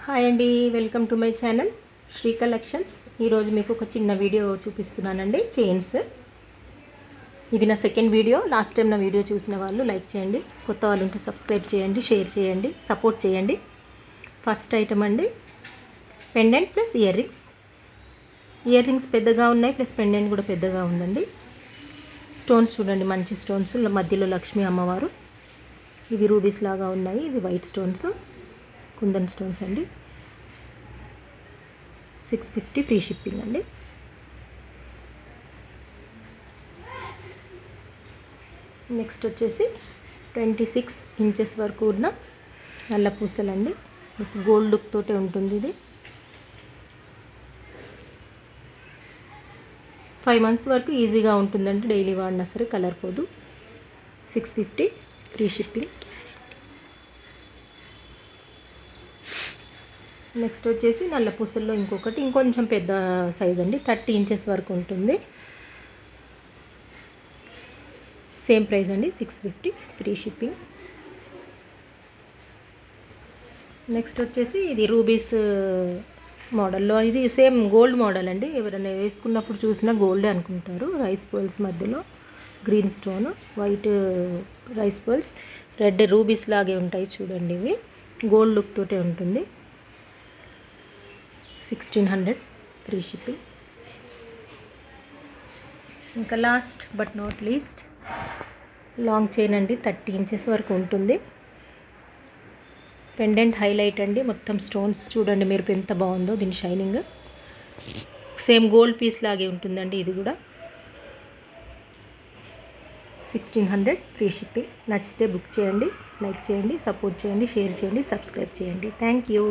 Hi అండి, welcome to my channel Shri collections. ఈరోజు మీకు ఒక చిన్న వీడియో చూపిస్తున్నానండి. చైన్స్, ఇది నా సెకండ్ వీడియో. లాస్ట్ టైం నా వీడియో చూసిన వాళ్ళు లైక్ చేయండి, కొత్త వాళ్ళు ఉంటే సబ్స్క్రైబ్ చేయండి, షేర్ చేయండి, సపోర్ట్ చేయండి. ఫస్ట్ ఐటమ్ అండి, pendant plus ear rings. Ear rings పెద్దగా ఉన్నాయి, ప్లస్ పెండెంట్ కూడా పెద్దగా ఉందండి. స్టోన్స్ చూడండి, మంచి స్టోన్స్, మధ్యలో లక్ష్మీ అమ్మవారు. ఇవి రూబీస్ లాగా ఉన్నాయి, ఇవి వైట్ స్టోన్స్, కుందన్ స్టోన్స్ అండి. 650 ఫ్రీ షిప్పింగ్ అండి. నెక్స్ట్ వచ్చేసి 26 ఇంచెస్ వరకు ఉన్న నల్ల పూసలండి. గోల్డ్ లుక్ తోటే ఉంటుంది ఇది. 5 మంత్స్ వరకు ఈజీగా ఉంటుందండి, డైలీ వాడినా సరే కలర్ పోదు. 650 ఫ్రీ షిప్పింగ్. నెక్స్ట్ వచ్చేసి నల్ల పూసల్లో ఇంకొకటి, ఇంకొంచెం పెద్ద సైజ్ అండి, 30 ఇంచెస్ వరకు ఉంటుంది. సేమ్ ప్రైస్ అండి, 650 ఫ్రీ షిప్పింగ్. నెక్స్ట్ వచ్చేసి ఇది రూబీస్ మోడల్లో, ఇది సేమ్ గోల్డ్ మోడల్ అండి. ఎవరైనా వేసుకున్నప్పుడు చూసినా గోల్డే అనుకుంటారు. రైస్ పర్ల్స్ మధ్యలో green stone, white rice pearls, red rubies లాగే ఉంటాయి చూడండి. ఇవి గోల్డ్ లుక్ తోటే ఉంటుంది. 1600 ఫ్రీ షిప్పింగ్. ఇంకా last but not least, long chain అండి, 30 ఇంచెస్ వరకు ఉంటుంది. పెండెంట్ హైలైట్ అండి, మొత్తం స్టోన్స్ చూడండి మీరు ఎంత బాగుందో. దీని షైనింగ్ సేమ్ గోల్డ్ పీస్ లాగే ఉంటుందండి. ఇది కూడా 1600 ఫ్రీ షిప్పింగ్. నచ్చితే బుక్ చేయండి, లైక్ చేయండి, సపోర్ట్ చేయండి, షేర్ చేయండి, సబ్స్క్రైబ్ చేయండి. Thank you.